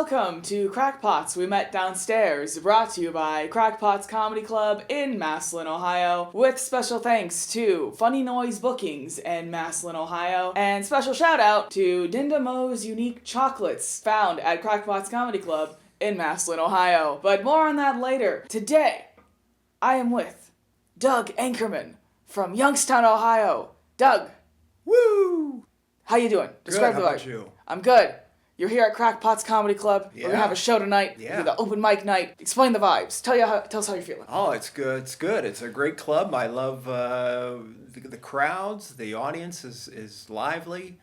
welcome to Krackpots. We met downstairs, brought to you by Krackpots Comedy Club in Massillon, Ohio, with special thanks to Funny Noise Bookings in Massillon, Ohio, and special shout out to Dinda Mo's Unique Chocolates, found at Krackpots Comedy Club in Massillon, Ohio. But more on that later. Today, I am with Doug Ankerman from Youngstown, Ohio. Doug. Woo! How you doing? Describe the vibe. How about you? I'm good. You're here at Krackpots Comedy Club. Yeah. We're gonna have a show tonight. Yeah. We're the open mic night. Explain the vibes. Tell us how you're feeling. Oh, it's good. It's good. It's a great club. I love the crowds. The audience is lively.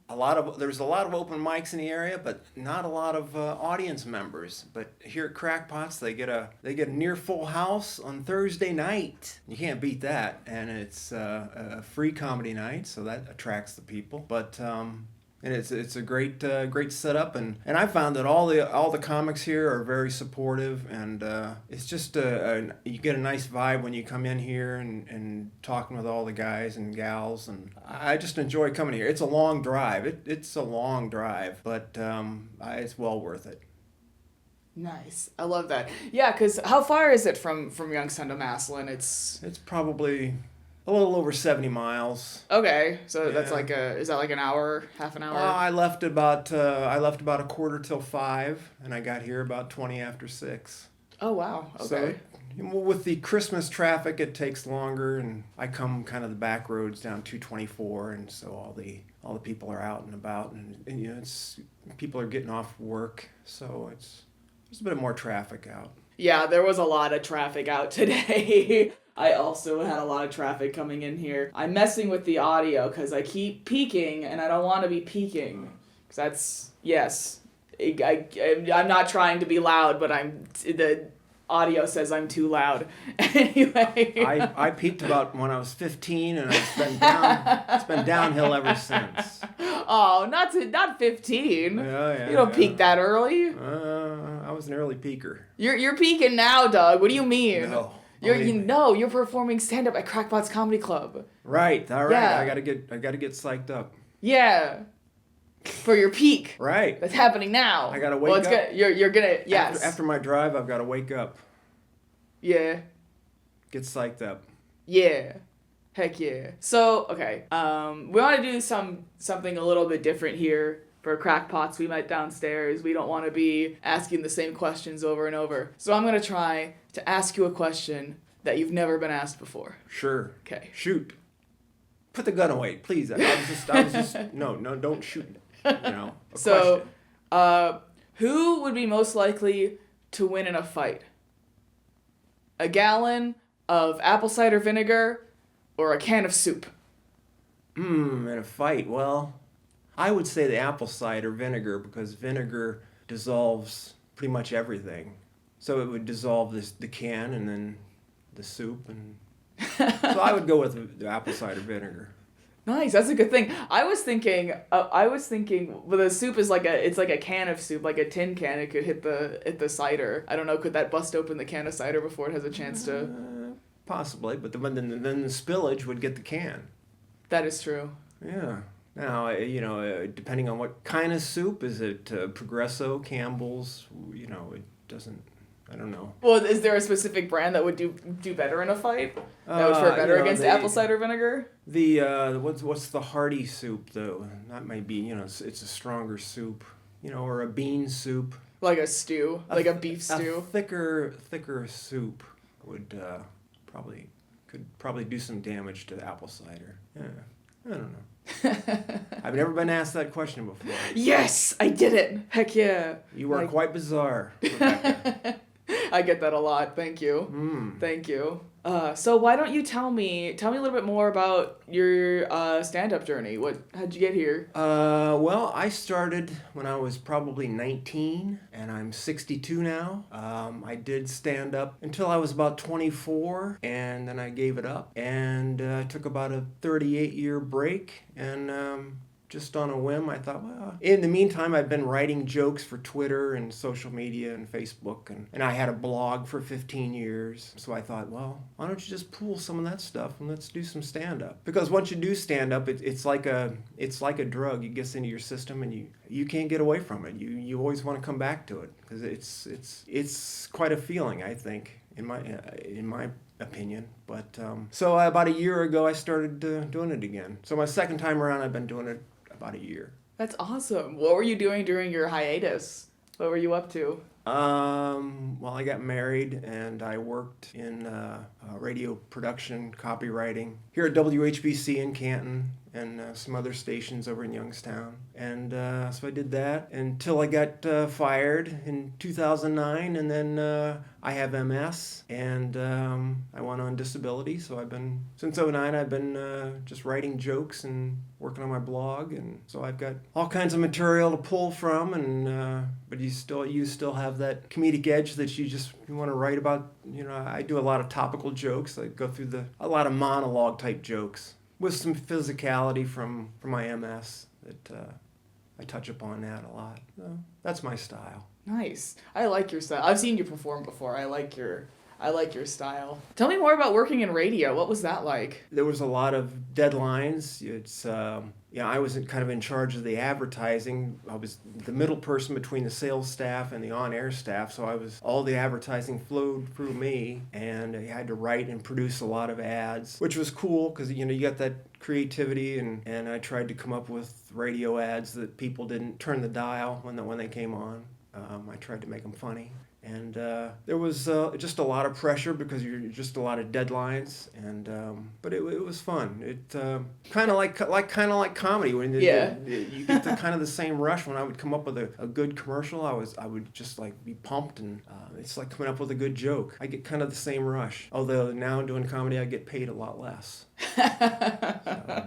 There's a lot of open mics in the area, but not a lot of audience members. But here at Krackpots, they get a near full house on Thursday night. You can't beat that, and it's a free comedy night, so that attracts the people. But and it's a great setup, and I found that all the comics here are very supportive, and it's just you get a nice vibe when you come in here and talking with all the guys and gals, and I just enjoy coming here. It's a long drive. It's a long drive, but it's well worth it. Nice. I love that. Yeah, because how far is it from Youngstown to Massillon? It's probably a little over 70 miles. Okay, so Yeah. that's is that like an hour, half an hour? I left about a quarter till 5, and I got here about 20 after 6. Oh wow. Okay. So with the Christmas traffic, it takes longer, and I come kind of the back roads down 224, and so all the people are out and about, and it's people are getting off work, so there's a bit more traffic out. Yeah, there was a lot of traffic out today. I also had a lot of traffic coming in here. I'm messing with the audio because I keep peaking, and I don't want to be peaking. Because that's, yes. I'm not trying to be loud, but the audio says I'm too loud. Anyway. I peaked about when I was 15, and it's been downhill ever since. Oh, not 15. Yeah, you don't peak that early. I was an early peaker. You're peaking now, Doug. What do you mean? No. You're performing stand-up at Krackpots Comedy Club. Right. All right. Yeah. I gotta get psyched up. Yeah. For your peak. Right. That's happening now. I gotta wake up. You're gonna, yes. After my drive, I've got to wake up. Yeah. Get psyched up. Yeah. Heck yeah. So, okay. We want to do something a little bit different here. For Krackpots, we met downstairs. We don't want to be asking the same questions over and over. So I'm going to try to ask you a question that you've never been asked before. Sure. Okay. Shoot. Put the gun away, please. I was just no, don't shoot. So, who would be most likely to win in a fight? A gallon of apple cider vinegar or a can of soup? In a fight, well, I would say the apple cider vinegar, because vinegar dissolves pretty much everything. So it would dissolve the can and then the soup, and so I would go with the apple cider vinegar. Nice, that's a good thing. I was thinking, well, the soup is it's like a can of soup, like a tin can. It could hit the cider. I don't know, could that bust open the can of cider before it has a chance to? Possibly, but then the spillage would get the can. That is true. Yeah. Now, depending on what kind of soup, is it Progresso, Campbell's? It doesn't. I don't know. Well, is there a specific brand that would do better in a fight? That would fare better against apple cider vinegar? What's the hearty soup though? That might be it's a stronger soup, or a bean soup. Like a stew, like a beef stew. A thicker soup would probably do some damage to the apple cider. Yeah, I don't know. I've never been asked that question before. Yes, I did it. Heck yeah. You are quite bizarre, Rebecca. I get that a lot. Thank you. Thank you. So why don't you tell me a little bit more about your stand-up journey? How'd you get here? Well, I started when I was probably 19, and I'm 62 now. I did stand-up until I was about 24, and then I gave it up, and took about a 38-year break, and just on a whim, I thought, well, in the meantime, I've been writing jokes for Twitter and social media and Facebook, and I had a blog for 15 years. So I thought, well, why don't you just pool some of that stuff and let's do some stand-up? Because once you do stand-up, it's like a drug. It gets into your system, and you can't get away from it. You always want to come back to it because it's quite a feeling, I think, in my opinion. But so about a year ago, I started doing it again. So my second time around, I've been doing it about a year. That's awesome. What were you doing during your hiatus? What were you up to? Well, I got married and I worked in radio production, copywriting here at WHBC in Canton and some other stations over in Youngstown. And so I did that until I got fired in 2009, and then I have MS and I went on disability. So since 2009, I've been just writing jokes and working on my blog, and so I've got all kinds of material to pull from, and but you still have that comedic edge that you want to write about. I do a lot of topical jokes. I go through a lot of monologue type jokes with some physicality from my MS that I touch upon that a lot. So that's my style. Nice. I like your style. I've seen you perform before. I like your style. Tell me more about working in radio. What was that like? There was a lot of deadlines. I was kind of in charge of the advertising. I was the middle person between the sales staff and the on-air staff, so all the advertising flowed through me, and I had to write and produce a lot of ads, which was cool because you got that creativity, and I tried to come up with radio ads that people didn't turn the dial when they came on. I tried to make them funny. And there was just a lot of pressure because you're just a lot of deadlines, and but it was fun. It kind of like comedy when you get the kind of the same rush. When I would come up with a good commercial, I would just like be pumped, and it's like coming up with a good joke. I get kind of the same rush. Although now doing comedy, I get paid a lot less.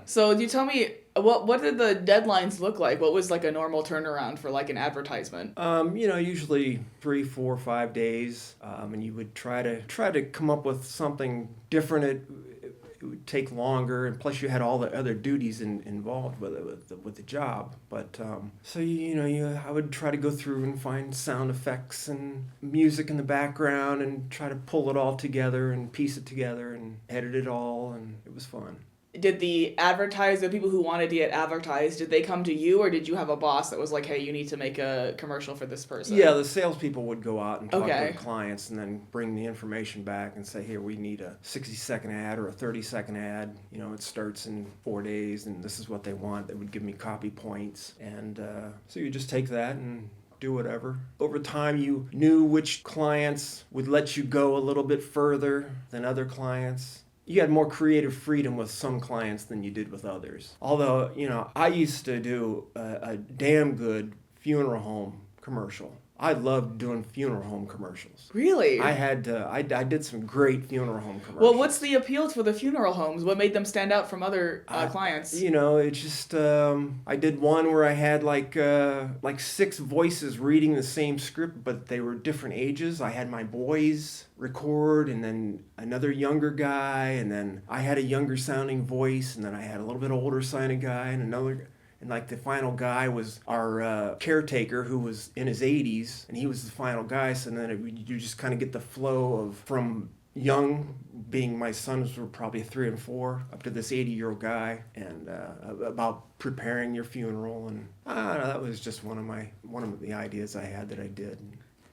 So you tell me, what did the deadlines look like? What was like a normal turnaround for like an advertisement? Usually 3, 4, 5 days, and you would try to come up with something different. It would take longer, and plus you had all the other duties involved with the job. But so I would try to go through and find sound effects and music in the background and try to pull it all together and piece it together and edit it all, and it was fun. Did the people who wanted to get advertised, did they come to you, or did you have a boss that was like, hey, you need to make a commercial for this person? Yeah, the salespeople would go out and talk to the clients and then bring the information back and say, here, we need a 60-second ad or a 30-second ad. It starts in 4 days, and this is what they want. They would give me copy points. And so you just take that and do whatever. Over time, you knew which clients would let you go a little bit further than other clients. You had more creative freedom with some clients than you did with others. Although, I used to do a damn good funeral home commercial. I loved doing funeral home commercials. Really? I did some great funeral home commercials. Well, what's the appeal for the funeral homes? What made them stand out from other clients? It's just I did one where I had like 6 voices reading the same script, but they were different ages. I had my boys record, and then another younger guy, and then I had a younger sounding voice, and then I had a little bit older sounding guy, and another. And like the final guy was our caretaker, who was in his 80s, and he was the final guy. So then you just kind of get the flow from young, being my sons were probably 3 and 4, up to this 80-year-old guy, and about preparing your funeral. And I don't know, that was just one of the ideas I had that I did.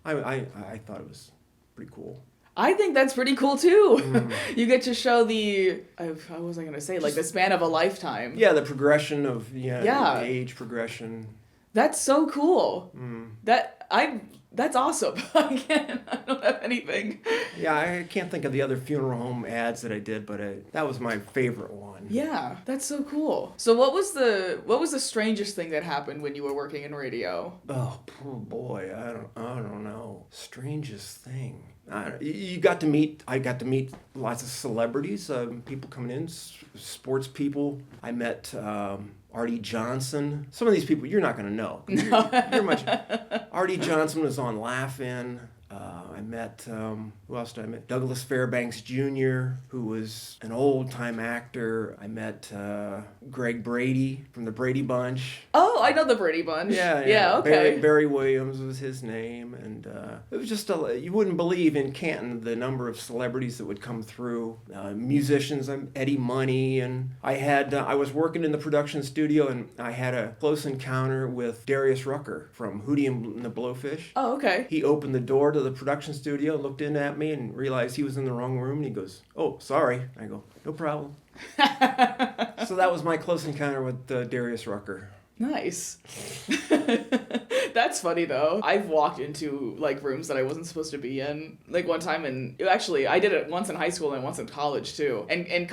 I thought it was pretty cool. I think that's pretty cool too. You get to show how was I going to say, like the span of a lifetime. Yeah, the progression of the age progression. That's so cool. That's awesome. I don't have anything. Yeah, I can't think of the other funeral home ads that I did, but that was my favorite one. Yeah, that's so cool. So what was the strangest thing that happened when you were working in radio? Oh, poor boy, I don't know. Strangest thing. I got to meet lots of celebrities, people coming in, sports people. I met Artie Johnson. Some of these people you're not going to know. You're much. Artie Johnson was on Laugh-In. I met, who else did I met? Douglas Fairbanks Jr., who was an old-time actor. I met Greg Brady from the Brady Bunch. Oh, I know the Brady Bunch. Yeah, okay. Barry Williams was his name, and it was just you wouldn't believe in Canton the number of celebrities that would come through. Musicians, Eddie Money, and I was working in the production studio, and I had a close encounter with Darius Rucker from Hootie and the Blowfish. Oh, okay. He opened the door to the production studio, looked in at me, and realized he was in the wrong room, and he goes, "Oh, sorry." I go, "No problem." So that was my close encounter with Darius Rucker. Nice. That's funny though. I've walked into like rooms that I wasn't supposed to be in. Like one time actually I did it once in high school and once in college too. And in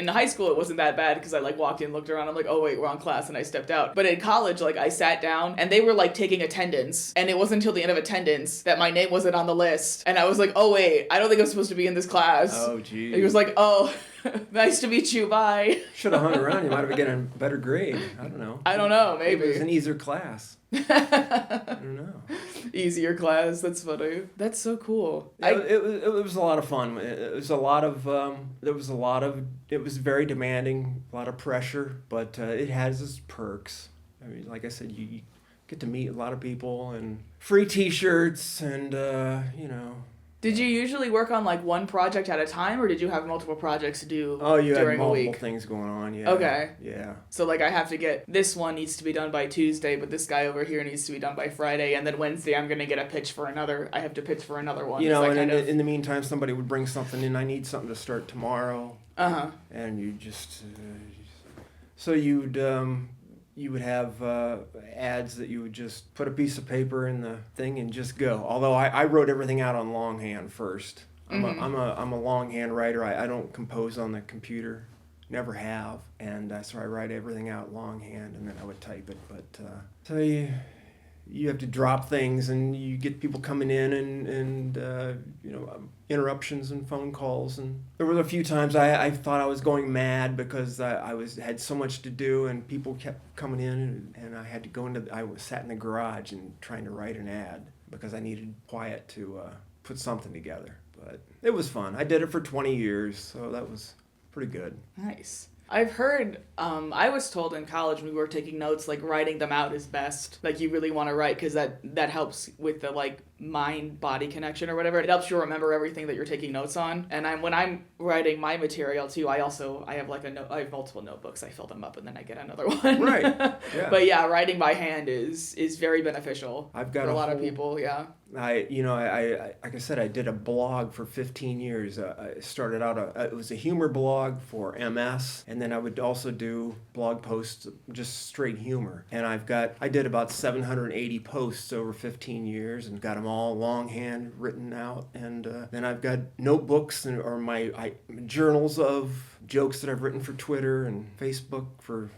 high school it wasn't that bad because I like walked in, looked around, I'm like, oh wait, wrong class, and I stepped out. But in college, like I sat down and they were like taking attendance, and it wasn't until the end of attendance that my name wasn't on the list. And I was like, oh wait, I don't think I'm supposed to be in this class. Oh geez. He was like, oh, nice to meet you, bye. Should have hung around. You might have gotten a better grade. I don't know. I don't know, maybe. It was an easier class. I don't know. Easier class. That's funny. That's so cool. It was a lot of fun. It was a lot of it was very demanding, a lot of pressure, but it has its perks. I mean, like I said, you get to meet a lot of people and free T-shirts and Did you usually work on like one project at a time, or did you have multiple projects to do you during had a week? multiple things going on, yeah. Okay. Yeah. So like I have to get, this one needs to be done by Tuesday, but this guy over here needs to be done by Friday, and then Wednesday I have to pitch for another one. And in the meantime, somebody would bring something in. I need something to start tomorrow. Uh-huh. And you just, so you would have ads that you would just put a piece of paper in the thing and just go. Although I wrote everything out on longhand first. I'm a longhand writer. I don't compose on the computer, never have, and so I write everything out longhand and then I would type it. But so you have to drop things, and you get people coming in and interruptions and phone calls, and there were a few times I thought I was going mad because I had so much to do and people kept coming in, and I had to go I was sat in the garage and trying to write an ad because I needed quiet to put something together. But it was fun. I did it for 20 years, so that was pretty good. Nice. I've heard, I was told in college when we were taking notes, like, writing them out is best. Like, you really want to write because that helps with the, like, mind-body connection or whatever. It helps you remember everything that you're taking notes on. And when I'm writing my material, too, I have, like, I have multiple notebooks. I fill them up, and then I get another one. Right. Yeah. But, yeah, writing by hand is very beneficial I've got for a lot of people, yeah. I like I said, I did a blog for 15 years. I started out, it was a humor blog for MS, and then I would also do blog posts, just straight humor. And I did about 780 posts over 15 years and got them all longhand written out. And then I've got notebooks or my journals of jokes that I've written for Twitter and Facebook for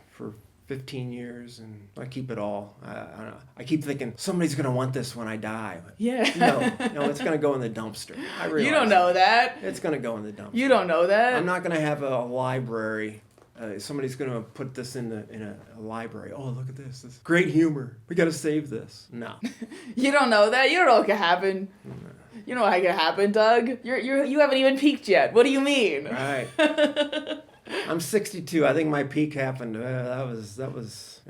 15 years, and I keep it all. I keep thinking somebody's gonna want this when I die. But yeah. No, it's gonna go in the dumpster. I realize you don't know that. It's gonna go in the dumpster. You don't know that. I'm not gonna have a library. Somebody's gonna put this in a library. Oh, look at this! This great humor. We gotta save this. No. You don't know that. You don't know what could happen. No. You know what could happen, Doug. You haven't even peaked yet. What do you mean? Right. I'm 62. I think my peak happened. That was.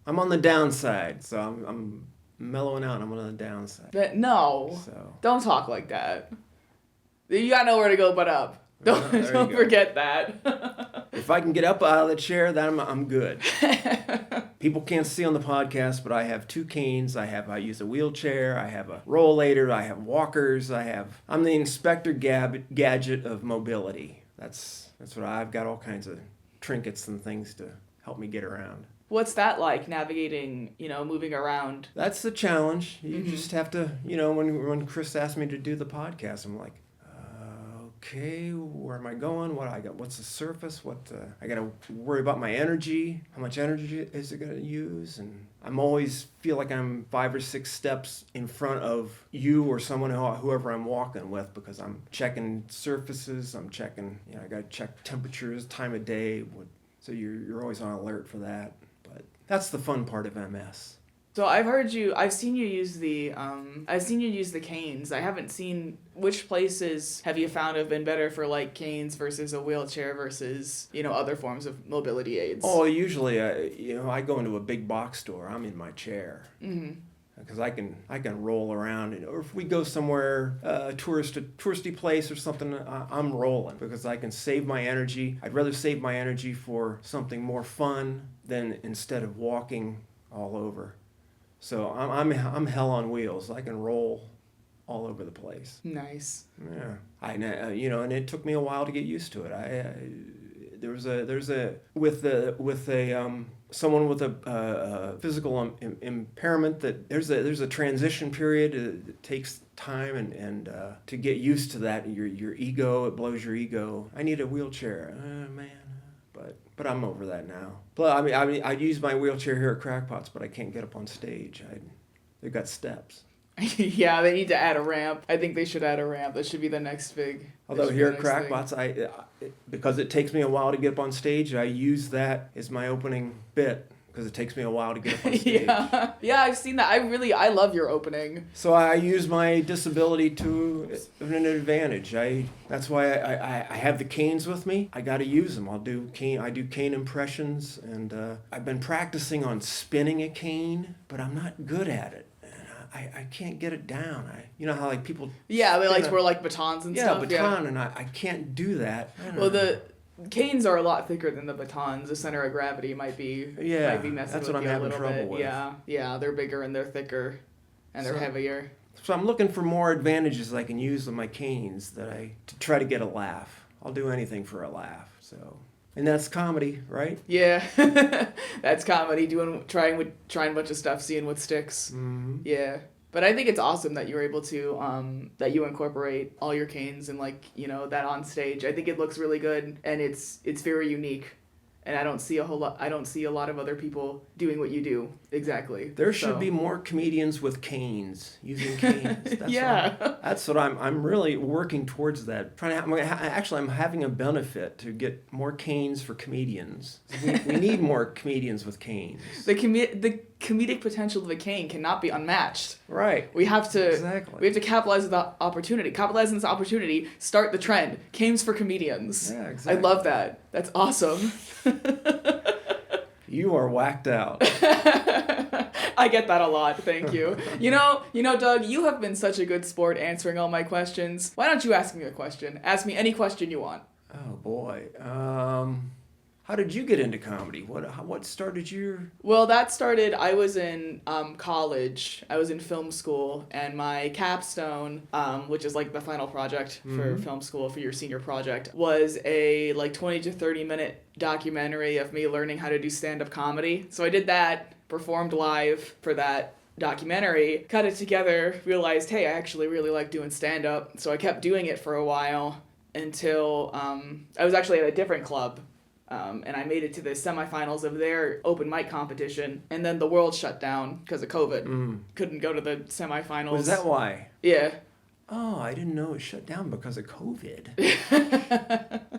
I'm on the downside, so I'm mellowing out. I'm on the downside. But no. So. Don't talk like that. You got nowhere to go but up. Don't forget that. If I can get up out of the chair, then I'm good. People can't see on the podcast, but I have 2 canes. I use a wheelchair. I have a rollator. I have walkers. I'm the Inspector Gadget of mobility. That's what I've got. All kinds of trinkets and things to help me get around. What's that like, navigating, moving around? That's the challenge. You just have to, when Chris asked me to do the podcast, I'm like, okay, where am I going? What's the surface? I got to worry about my energy. How much energy is it going to use? And I'm always feel like I'm 5 or 6 steps in front of you or someone, whoever I'm walking with, because I'm checking surfaces. I'm checking, I got to check temperatures, time of day. So you're always on alert for that. But that's the fun part of MS. So I've seen you use the canes. I haven't seen, which places have you found have been better for like canes versus a wheelchair versus, other forms of mobility aids? Oh, usually, I go into a big box store. I'm in my chair. Mm-hmm. Because I can roll around, or if we go somewhere, touristy place or something, I'm rolling because I can save my energy. I'd rather save my energy for something more fun than instead of walking all over. So I'm hell on wheels. I can roll all over the place. Nice. Yeah, and it took me a while to get used to it. Someone with a physical impairment, that there's a transition period. It takes time and to get used to that. Your ego, it blows your ego. I need a wheelchair, man. But I'm over that now. But I use my wheelchair here at Krackpots, but I can't get up on stage. They've got steps. Yeah, they need to add a ramp. I think they should add a ramp. That should be the next big. Although here at Krackpots, because it takes me a while to get up on stage, I use that as my opening bit because it takes me a while to get up on stage. Yeah, I've seen that. I love your opening. So I use my disability to an advantage. That's why I have the canes with me. I got to use them. I do cane impressions, and I've been practicing on spinning a cane, but I'm not good at it. I can't get it down. You know how like people. Yeah, they like to wear like batons and stuff. Yeah, baton, and I can't do that. Well, the canes are a lot thicker than the batons. The center of gravity might be messing that's with what you I'm a having little trouble bit. with. Yeah, they're bigger and they're thicker, and they're heavier. So I'm looking for more advantages I can use on my canes to try to get a laugh. I'll do anything for a laugh. So. And that's comedy, right? Yeah, that's comedy. Trying a bunch of stuff, seeing what sticks. Mm-hmm. Yeah, but I think it's awesome that you're able to that you incorporate all your canes and that on stage. I think it looks really good and it's very unique. And I don't see a lot of other people doing what you do exactly. There should be more comedians with canes, using canes. That's what I'm really working towards that. I'm having a benefit to get more canes for comedians. We need more comedians with canes. The comedic potential of a cane cannot be unmatched. Right. We have to Exactly. capitalize on the opportunity. Capitalize on this opportunity. Start the trend. Canes for comedians. Yeah, exactly. I love that. That's awesome. You are whacked out. I get that a lot. Thank you. You know, Doug, you have been such a good sport answering all my questions. Why don't you ask me a question? Ask me any question you want. Oh boy. How did you get into comedy? What started your... Well, that started, I was in college. I was in film school, and my capstone, which is like the final project for film school, for your senior project, was a 20 to 30 minute documentary of me learning how to do stand-up comedy. So I did that, performed live for that documentary, cut it together, realized, hey, I actually really like doing stand-up. So I kept doing it for a while until I was actually at a different club. And I made it to the semifinals of their open mic competition, and then the world shut down because of COVID. Couldn't go to the semifinals. Was that why? Yeah. Oh, I didn't know it shut down because of COVID.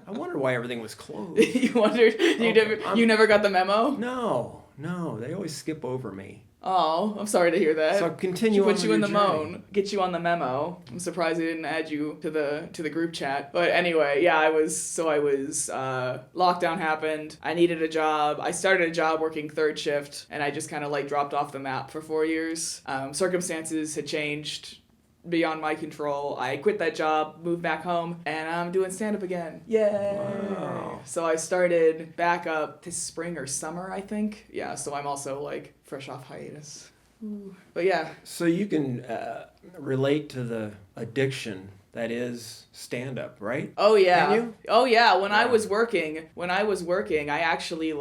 I wondered why everything was closed. You wondered? You never got the memo? No, they always skip over me. Oh, I'm sorry to hear that. So continue on put you in the journey. Get you on the memo. I'm surprised they didn't add you to the group chat. But anyway, yeah, I was lockdown happened. I needed a job. I started a job working third shift, and I just kind of dropped off the map for 4 years. Circumstances had changed beyond my control. I quit that job, moved back home, and I'm doing stand-up again. Yay! Wow. So I started back up this spring or summer, I think. Yeah, so I'm also fresh off hiatus. Ooh. But yeah. So you can relate to the addiction that is stand-up, right? Oh yeah. Can you? Oh yeah. When I was working, I actually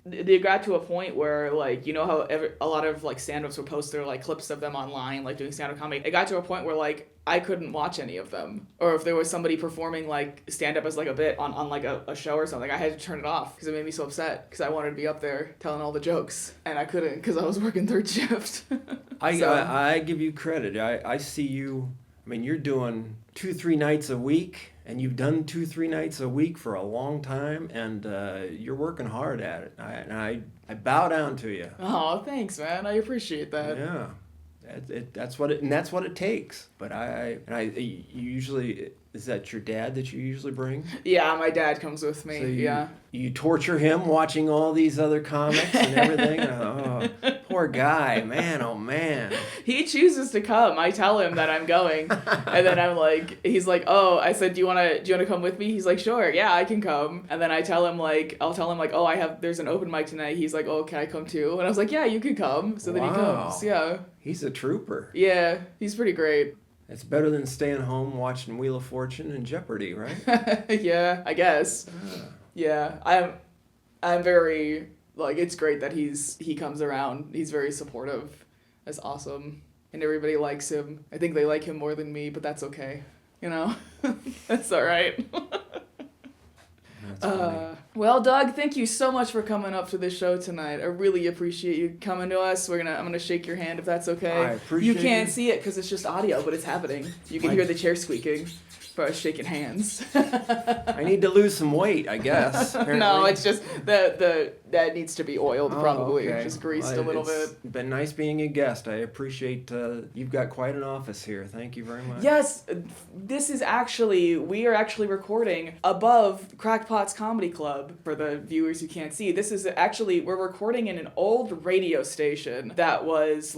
they got to a point where how a lot of stand-ups would post their clips of them online, doing stand-up comedy. It got to a point where I couldn't watch any of them, or if there was somebody performing stand-up as a bit on a show or something, I had to turn it off because it made me so upset because I wanted to be up there telling all the jokes and I couldn't because I was working third shift. I give you credit. I see you. I mean, you're doing 2-3 nights a week, and you've done 2-3 nights a week for a long time, and you're working hard at it. I bow down to you. Oh, thanks, man. I appreciate that. Yeah. That's what it takes. But you usually, is that your dad that you usually bring? Yeah, my dad comes with me. So you torture him watching all these other comics and everything. Oh, poor guy, man! Oh man. He chooses to come. I tell him that I'm going, and then he's like, oh, I said, do you wanna come with me? He's like, sure, yeah, I can come. And then I'll tell him oh, there's an open mic tonight. He's like, oh, can I come too? And I was like, yeah, you can come. So then he comes. Yeah. He's a trooper. Yeah, he's pretty great. It's better than staying home watching Wheel of Fortune and Jeopardy, right? Yeah, I guess. Yeah, I'm very, it's great that he comes around. He's very supportive. That's awesome. And everybody likes him. I think they like him more than me, but that's okay. That's all right. Well, Doug, thank you so much for coming up to this show tonight. I really appreciate you coming to us. I'm gonna shake your hand if that's okay. I appreciate You can't see it because it's just audio, but it's happening. You can hear the chair squeaking for us shaking hands. I need to lose some weight, I guess. No, it's just that needs to be oiled probably. Okay. Just greased a little bit. It's been nice being a guest. I appreciate you've got quite an office here. Thank you very much. Yes, we are actually recording above Krackpots Comedy Club for the viewers who can't see. We're recording in an old radio station that was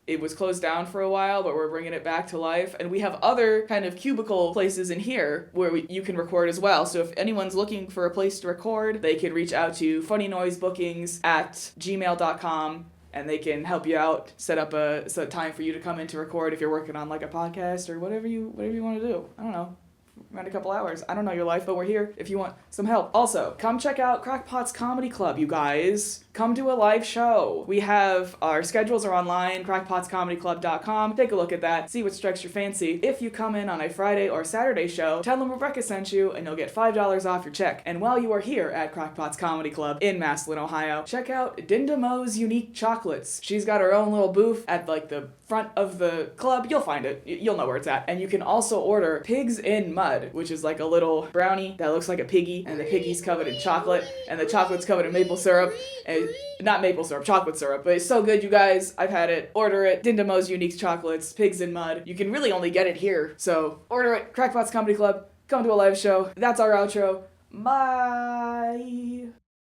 it was closed down for a while, but we're bringing it back to life. And we have other kind of cubicle places in here where you can record as well. So if anyone's looking for a place to record, they can reach out to funnynoisebookings@gmail.com and they can help you out, set up a time for you to come in to record if you're working on a podcast or whatever you want to do. I don't know. Around a couple hours. I don't know your life, but we're here if you want some help. Also, come check out Krackpots Comedy Club, you guys. Come to a live show. We have our schedules are online, crackpotscomedyclub.com. Take a look at that. See what strikes your fancy. If you come in on a Friday or Saturday show, tell them Rebecca sent you and you'll get $5 off your check. And while you are here at Krackpots Comedy Club in Massillon, Ohio, check out Dinda Mo's Unique Chocolates. She's got her own little booth at the front of the club. You'll find it. You'll know where it's at. And you can also order Pigs in Mud, which is like a little brownie that looks like a piggy, and the piggy's covered in chocolate, and the chocolate's covered in maple syrup, and not maple syrup, chocolate syrup, but it's so good, you guys. I've had it. Order it. Dinda Mo's Unique Chocolates, Pigs in Mud. You can really only get it here, so order it. Krackpots Comedy Club. Come to a live show. That's our outro. Bye.